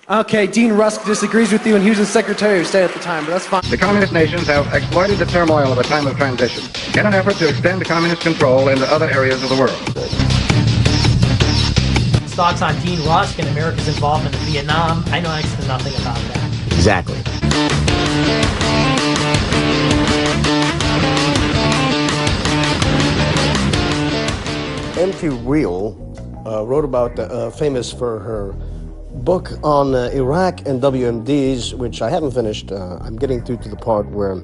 Okay, Dean Rusk disagrees with you, and he was the Secretary of State at the time, but that's fine. The communist nations have exploited the turmoil of a time of transition in an effort to extend communist control into other areas of the world. Thoughts on Dean Rusk and America's involvement in Vietnam? I know next to nothing about that. Exactly. M.T. Real wrote about, famous for her book on Iraq and WMDs, which I haven't finished. I'm getting through to the part where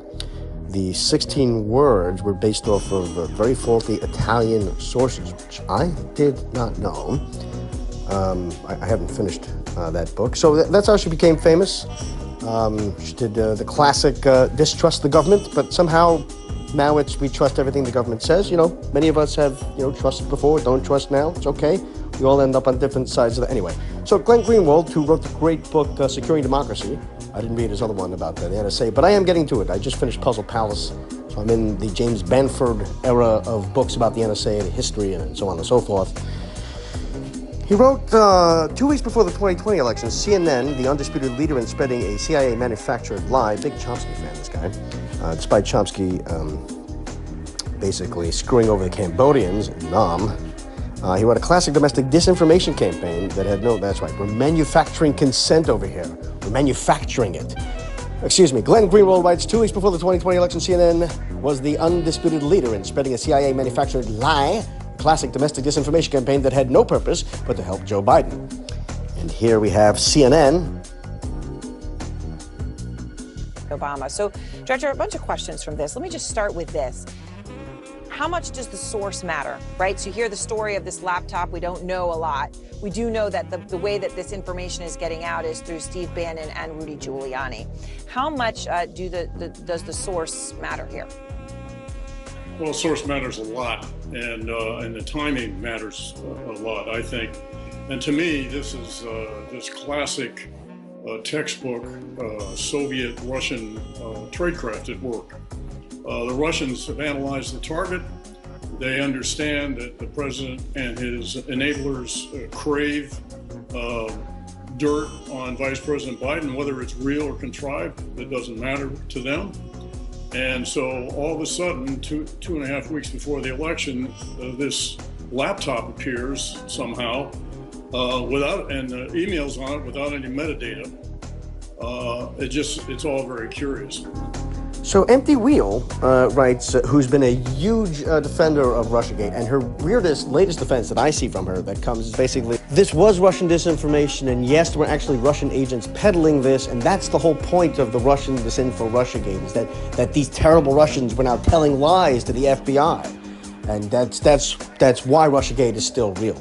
the 16 words were based off of very faulty Italian sources, which I did not know. I haven't finished that book. So that's how she became famous. She did the classic distrust the government, but somehow now it's we trust everything the government says. You know, many of us have, trusted before, don't trust now. It's okay. We all end up on different sides of the... Anyway, so Glenn Greenwald, who wrote the great book, Securing Democracy. I didn't read his other one about the NSA, but I am getting to it. I just finished Puzzle Palace, so I'm in the James Bamford era of books about the NSA and history and so on and so forth. He wrote, 2 weeks before the 2020 election, CNN, the undisputed leader in spreading a CIA-manufactured lie, big Chomsky fan, this guy, despite Chomsky basically screwing over the Cambodians, Nam, he wrote a classic domestic disinformation campaign that had no, that's right, we're manufacturing consent over here. We're manufacturing it. Excuse me, Glenn Greenwald writes, 2 weeks before the 2020 election, CNN was the undisputed leader in spreading a CIA-manufactured lie, classic domestic disinformation campaign that had no purpose but to help Joe Biden. And here we have CNN. Obama. So, Director, a bunch of questions from this. Let me just start with this. How much does the source matter, right? So you hear the story of this laptop. We don't know a lot. We do know that the way that this information is getting out is through Steve Bannon and Rudy Giuliani. How much does the source matter here? Well, source matters a lot, and the timing matters a lot, I think. And to me, this is this classic textbook Soviet-Russian tradecraft at work. The Russians have analyzed the target. They understand that the president and his enablers crave dirt on Vice President Biden, whether it's real or contrived, it doesn't matter to them. And so all of a sudden, two and a half weeks before the election, this laptop appears somehow and emails on it without any metadata. It's all very curious. So Empty Wheel writes, who's been a huge defender of Russiagate, and her latest defense that I see from her that comes is basically, this was Russian disinformation, and yes, there were actually Russian agents peddling this, and that's the whole point of the Russian disinfo Russiagate, is that these terrible Russians were now telling lies to the FBI, and that's why Russiagate is still real.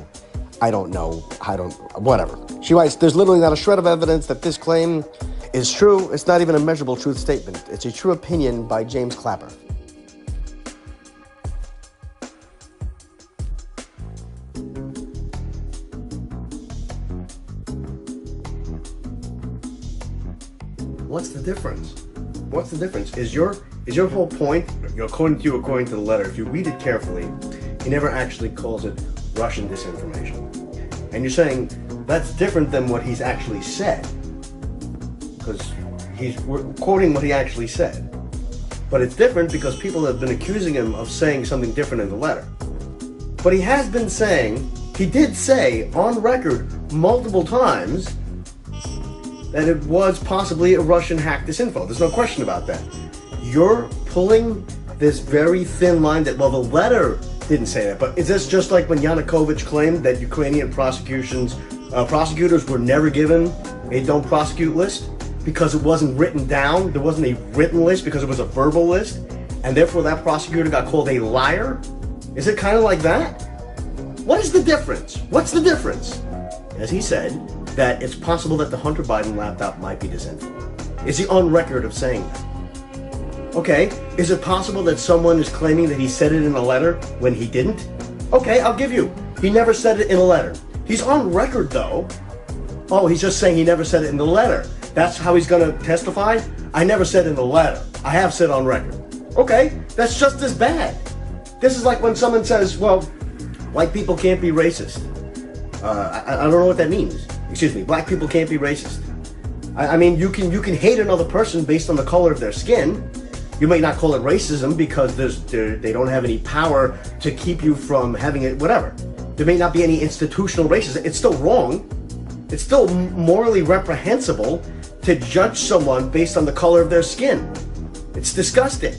Whatever. She writes, there's literally not a shred of evidence that this claim is true. It's not even a measurable truth statement. It's a true opinion by James Clapper. What's the difference? What's the difference? Is your whole point, according to the letter, if you read it carefully, he never actually calls it Russian disinformation. And you're saying that's different than what he's actually said, because we're quoting what he actually said. But it's different because people have been accusing him of saying something different in the letter. But he did say on record multiple times that it was possibly a Russian hacked disinfo. There's no question about that. You're pulling this very thin line that, well, the letter didn't say that, but is this just like when Yanukovych claimed that Ukrainian prosecutors were never given a don't prosecute list because it wasn't written down? There wasn't a written list because it was a verbal list, and therefore that prosecutor got called a liar? Is it kind of like that? What is the difference? What's the difference? As he said, that it's possible that the Hunter Biden laptop might be disinfo. Is he on record of saying that? Okay, is it possible that someone is claiming that he said it in a letter when he didn't? Okay, I'll give you. He never said it in a letter. He's on record though. Oh, he's just saying he never said it in the letter. That's how he's gonna testify? I never said in the letter. I have said on record. Okay, that's just as bad. This is like when someone says, well, white people can't be racist. I don't know what that means. Excuse me, black people can't be racist. I mean, you can hate another person based on the color of their skin. You may not call it racism because they don't have any power to keep you from having it, whatever. There may not be any institutional racism. It's still wrong. It's still morally reprehensible to judge someone based on the color of their skin. It's disgusting.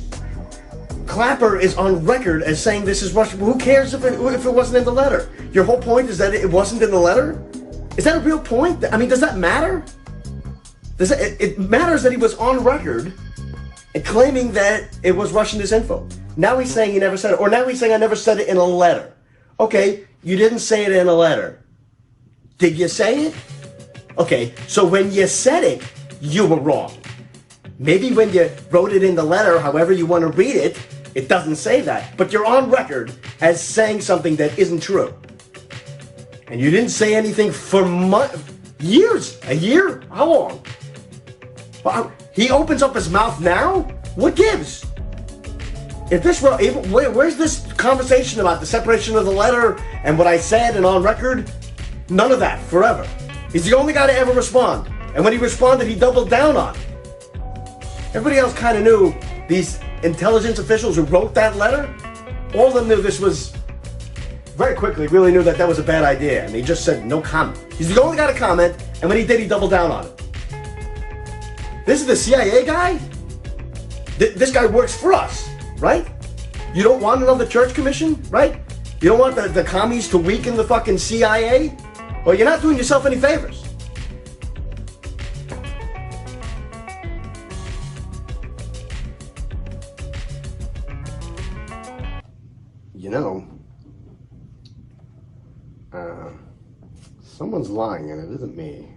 Clapper is on record as saying this is Russian. Who cares if it wasn't in the letter? Your whole point is that it wasn't in the letter? Is that a real point? I mean, does that matter? It matters that he was on record and claiming that it was Russian disinfo. Now he's saying he never said it, or now he's saying I never said it in a letter. Okay, you didn't say it in a letter. Did you say it? Okay, so when you said it, you were wrong. Maybe when you wrote it in the letter, however you want to read it, it doesn't say that. But you're on record as saying something that isn't true. And you didn't say anything for years. A year? How long? Well, he opens up his mouth now? What gives? Where's this conversation about the separation of the letter and what I said and on record? None of that, forever. He's the only guy to ever respond. And when he responded, he doubled down on it. Everybody else kind of knew, these intelligence officials who wrote that letter, all of them knew this was, very quickly, really knew that was a bad idea. And he just said no comment. He's the only guy to comment, and when he did, he doubled down on it. This is the CIA guy? This guy works for us, right? You don't want another church commission, right? You don't want the commies to weaken the fucking CIA? Well, you're not doing yourself any favors. You know, someone's lying and it isn't me.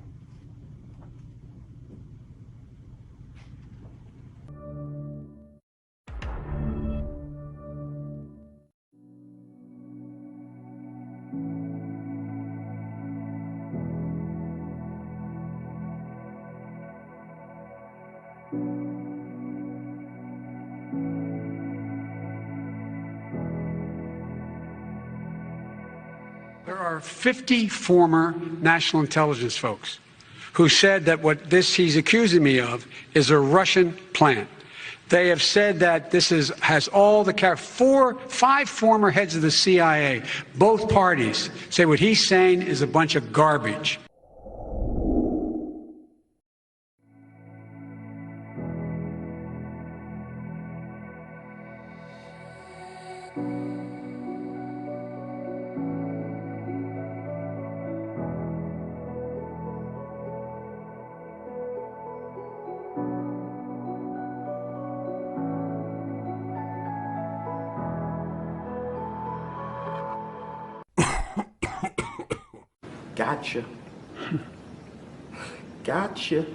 There are 50 former national intelligence folks who said that what he's accusing me of is a Russian plant. They have said that this has all the five former heads of the CIA, both parties, say what he's saying is a bunch of garbage. Gotcha. Gotcha.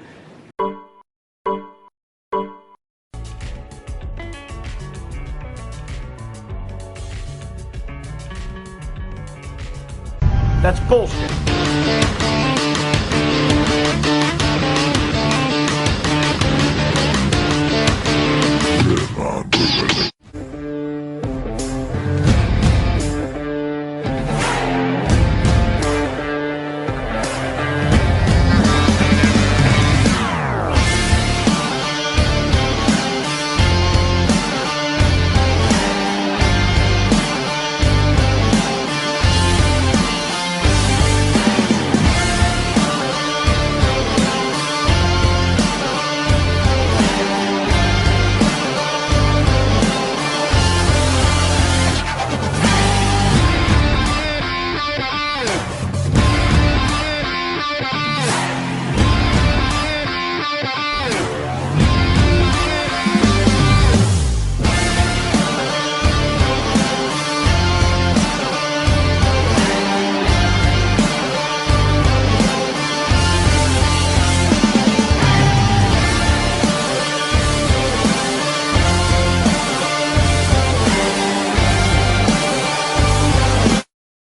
That's bullshit.